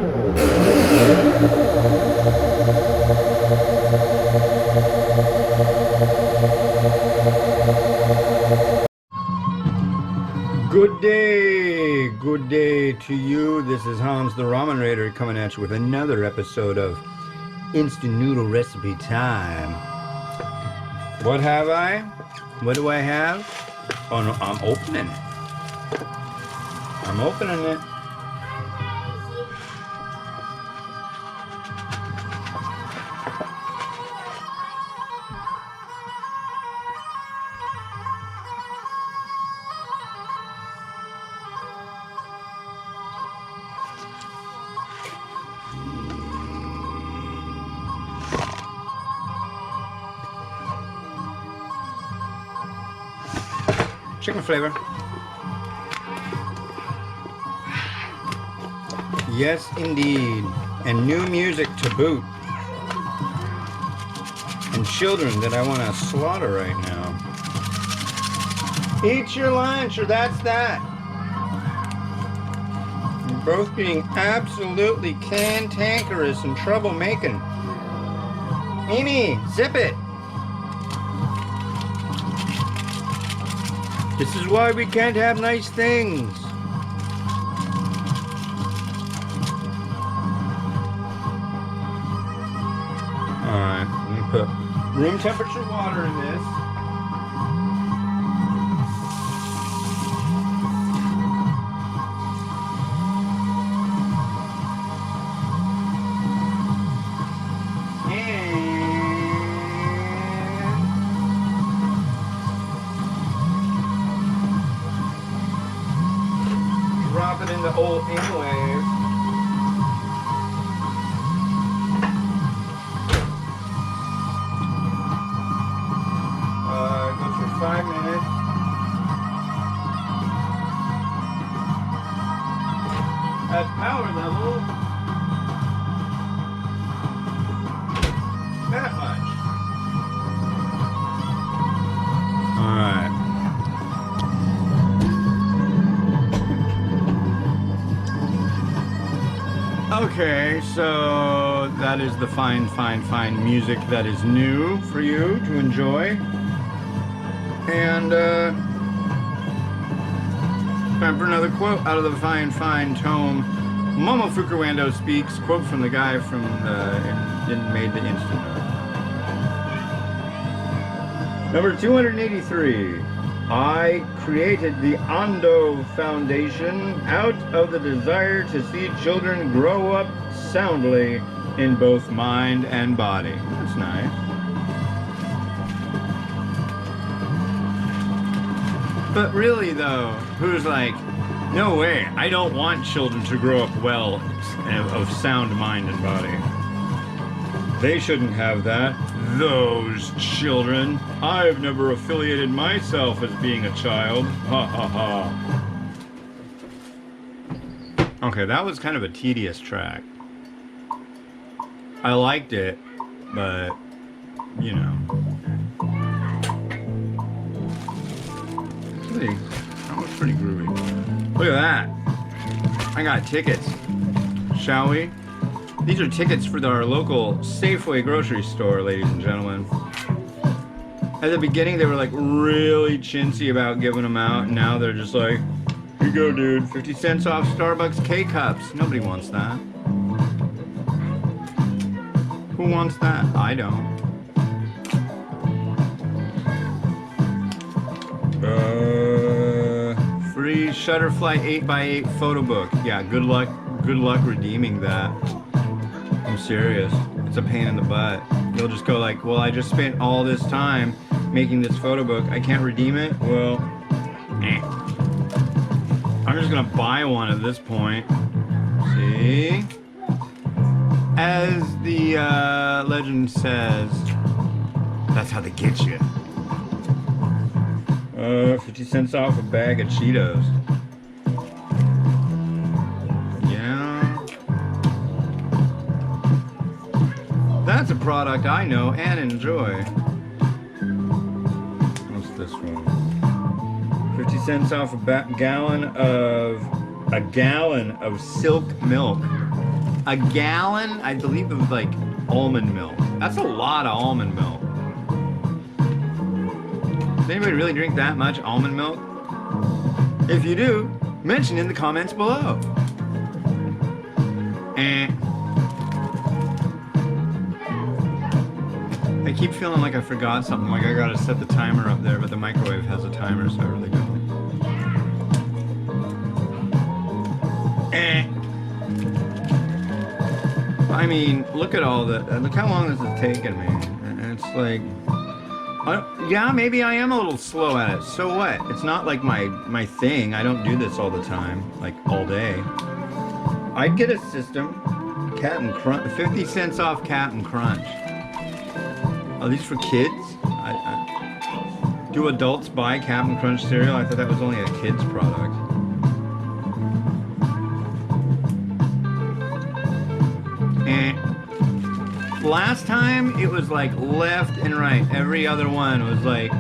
Good day to you. This is Hans the Ramen Raider coming at you with another episode of Instant Noodle Recipe Time. What have I? What do I have? Oh no, I'm opening it. I'm opening it. Chicken flavor. Yes, indeed. And new music to boot. And children that I want to slaughter right now. Eat your lunch, or that's that. You're both being absolutely cantankerous and troublemaking. Amy, zip it. This is why we can't have nice things. Alright, I'm going to put room temperature water in this. Drop it in the old anyways. Goes for 5 minutes. At power level, that much. All right. Okay, so that is the fine music that is new for you to enjoy. And time for another quote out of the fine tome. Momo Fukuwando speaks. Quote from the guy from made the instant note. Number 283. I created the Ando Foundation out of the desire to see children grow up soundly in both mind and body. That's nice. But really though, who's like, no way, I don't want children to grow up well of sound mind and body. They shouldn't have that. Those children. I've never affiliated myself as being a child. Ha ha ha. Okay, that was kind of a tedious track. I liked it, but, you know. That was pretty groovy. Look at that. I got tickets. Shall we? These are tickets for our local Safeway grocery store, ladies and gentlemen. At the beginning, they were like really chintzy about giving them out. And now they're just like, here you go, dude. 50 cents off Starbucks K-Cups. Nobody wants that. Who wants that? I don't. Free Shutterfly 8x8 photo book. Yeah, good luck redeeming that. I'm serious. It's a pain in the butt. You'll just go like, well, I just spent all this time making this photo book. I can't redeem it? Well, I'm just gonna buy one at this point. See? As the legend says, that's how they get you. 50 cents off a bag of Cheetos. That's a product I know and enjoy. What's this one? 50 cents off a gallon of silk milk. a gallon, I believe, of like almond milk. That's a lot of almond milk. Does anybody really drink that much almond milk? If you do, mention in the comments below. I keep feeling like I forgot something, like I gotta set the timer up there, but the microwave has a timer, so I really don't. I mean, look at all that. Look how long this has taken me. And it's like, yeah, maybe I am a little slow at it. So what? It's not like my thing. I don't do this all the time, like all day. I'd get a system. Captain Crunch, 50 cents off Captain Crunch. Are these for kids? Do adults buy Captain Crunch cereal? I thought that was only a kid's product. Last time it was like left and right. Every other one was like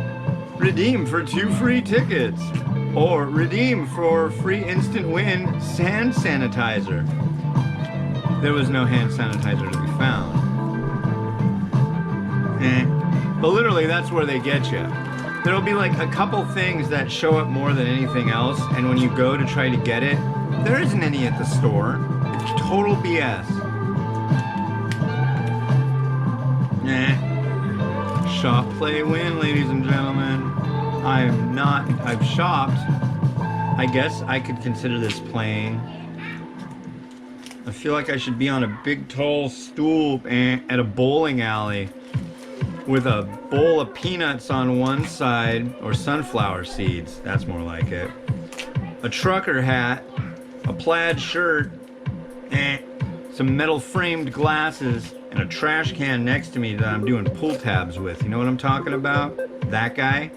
redeem for 2 free tickets or redeem for free instant win hand sanitizer. There was no hand sanitizer to be found. But literally that's where they get you. There'll be like a couple things that show up more than anything else, and when you go to try to get it, there isn't any at the store. It's total BS. Shop, play, win, ladies and gentlemen. I've shopped. I guess I could consider this playing. I feel like I should be on a big tall stool at a bowling alley with a bowl of peanuts on one side, or sunflower seeds, that's more like it. A trucker hat, a plaid shirt, some metal framed glasses, and a trash can next to me that I'm doing pull tabs with. You know what I'm talking about? That guy?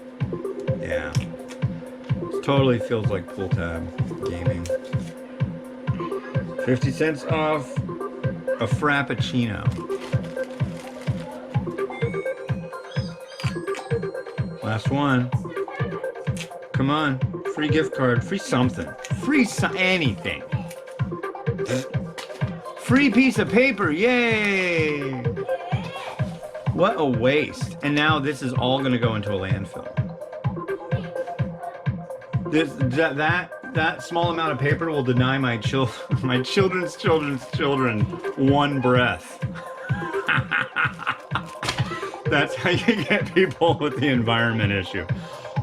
Yeah. It totally feels like pull tab gaming. 50 cents off a Frappuccino. Last one. Come on. Free gift card. Free something. Free anything. Free piece of paper, yay! What a waste. And now this is all gonna go into a landfill. That small amount of paper will deny my children's children one breath. That's how you get people with the environment issue.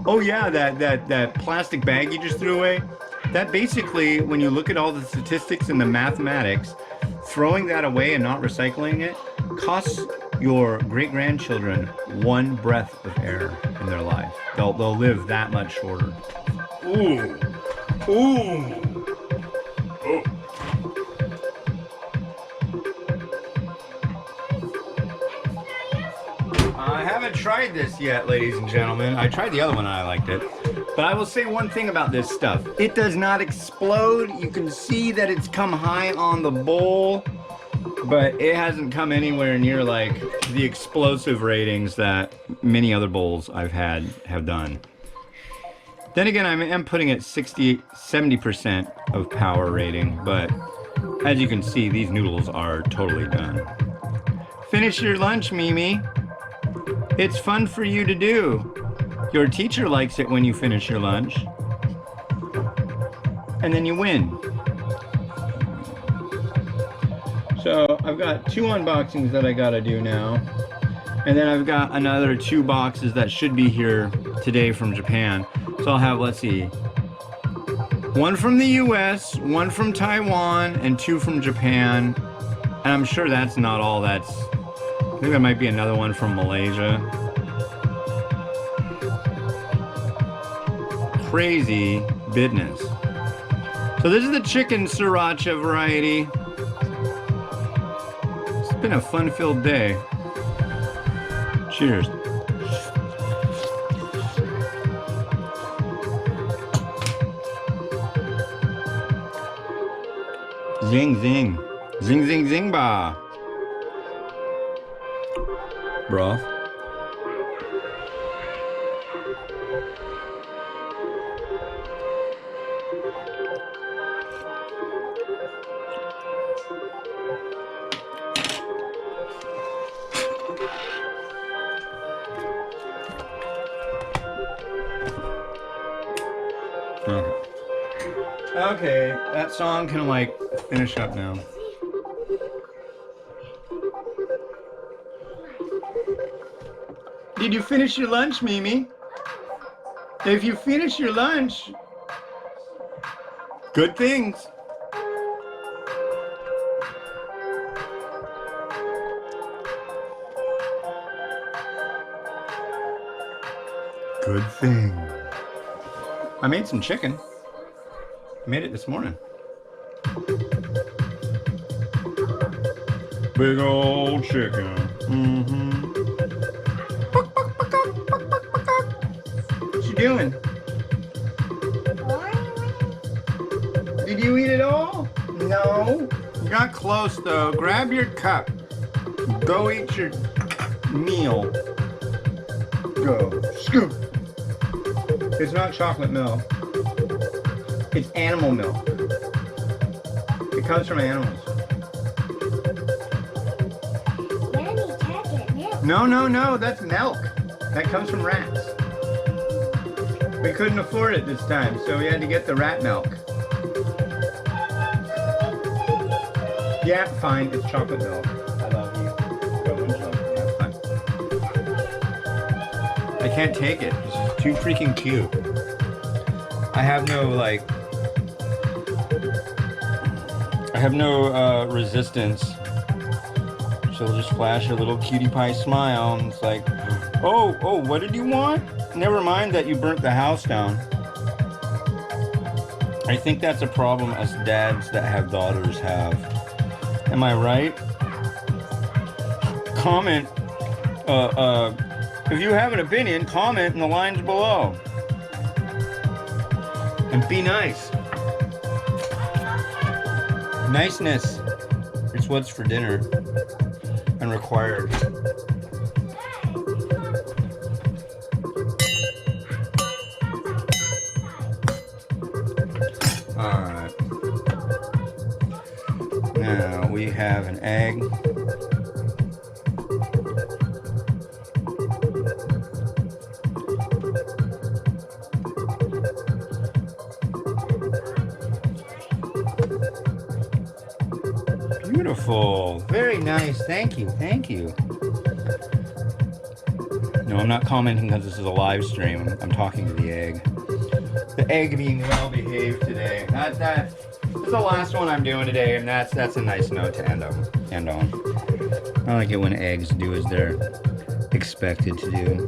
Oh yeah, that plastic bag you just threw away, that basically, when you look at all the statistics and the mathematics, throwing that away and not recycling it costs your great-grandchildren one breath of air in their life. They'll live that much shorter. Ooh. Ooh. Oh. I haven't tried this yet, ladies and gentlemen. I tried the other one and I liked it. But I will say one thing about this stuff. It does not explode. You can see that it's come high on the bowl, but it hasn't come anywhere near like the explosive ratings that many other bowls I've had have done. Then again, I'm putting it 70% of power rating, but as you can see, these noodles are totally done. Finish your lunch, Mimi. It's fun for you to do. Your teacher likes it when you finish your lunch. And then you win. So I've got 2 unboxings that I gotta do now. And then I've got another 2 boxes that should be here today from Japan. So I'll have, let's see, 1 from the US, 1 from Taiwan, and 2 from Japan. And I'm sure that's not all I think there might be another one from Malaysia. Crazy business. So this is the chicken sriracha variety. It's been a fun-filled day. Cheers. Zing zing. Zing zing zing ba. Broth. Okay. Okay, that song can like finish up now. Did you finish your lunch, Mimi? If you finish your lunch, good things. Good thing. I made some chicken. I made it this morning. Big old chicken. Mm-hmm. What you doing? Did you eat it all? No. You got close though. Grab your cup. Go eat your meal. Go. Scoop. It's not chocolate milk. It's animal milk. It comes from animals. No, that's milk. That comes from rats. We couldn't afford it this time, so we had to get the rat milk. Yeah, fine, it's chocolate milk. I love you. Go enjoy. Have fun. I can't take it. This is too freaking cute. I have no, like... I have no resistance. She'll just flash a little cutie pie smile, and it's like, oh, what did you want? Never mind that you burnt the house down. I think that's a problem us dads that have daughters have. Am I right? Comment, if you have an opinion, comment in the lines below. And be nice. Niceness. It's what's for dinner. And required. Alright. Now we have an egg. Beautiful. Very nice. Thank you. Thank you. No, I'm not commenting because this is a live stream. I'm talking to the egg. The egg being well behaved today. That's the last one I'm doing today, and that's a nice note to end on. I like it when eggs do as they're expected to do.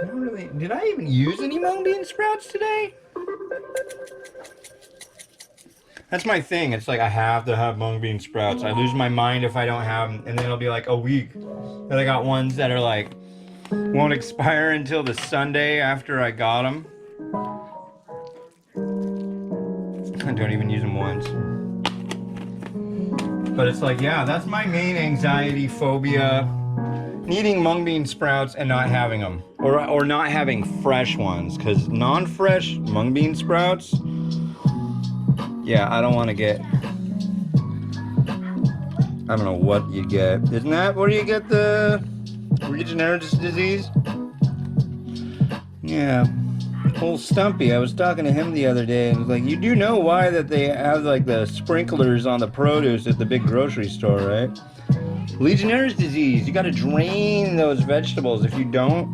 Not really. Did I even use any mung bean sprouts today? That's my thing. It's like I have to have mung bean sprouts. I lose my mind if I don't have them, and then it'll be like a week. Then I got ones that are like won't expire until the Sunday after I got them. I don't even use them once. But it's like, yeah, that's my main anxiety phobia. Eating mung bean sprouts and not having them, or not having fresh ones, because non-fresh mung bean sprouts, yeah, I don't want to get, I don't know what you get. Isn't that where you get the Legionnaires' disease? Yeah, old Stumpy, I was talking to him the other day, and was like, you do know why that they have like the sprinklers on the produce at the big grocery store, right? Legionnaires' disease. You gotta drain those vegetables. If you don't,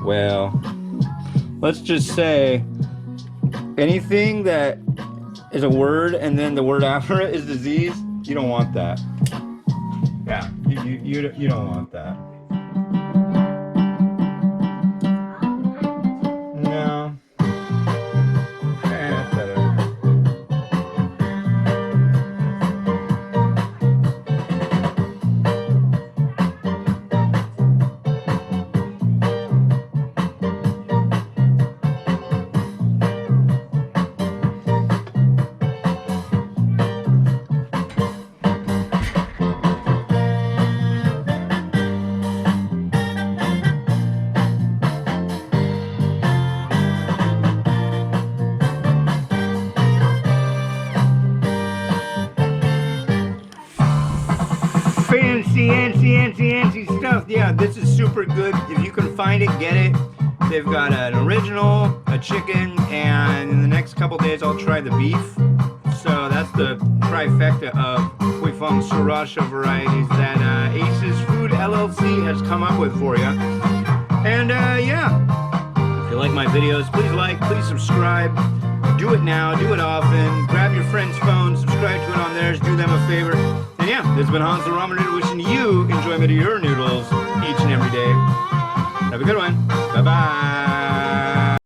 well, let's just say anything that is a word and then the word after it is disease, you don't want that. Yeah, you don't want that. No. That's better. antsy stuff. Yeah, this is super good. If you can find it, get it. They've got an original, a chicken, and in the next couple days I'll try the beef. So that's the trifecta of Huy Fong Sriracha varieties that Ace's Food LLC has come up with for you. And yeah, if you like my videos, please like, please subscribe. Do it now, do it often. Grab your friend's phone, subscribe to it on theirs, do them a favor. And yeah, this has been Hans the Ramen Noodle wishing you enjoyment of your noodles each and every day. Have a good one. Bye-bye.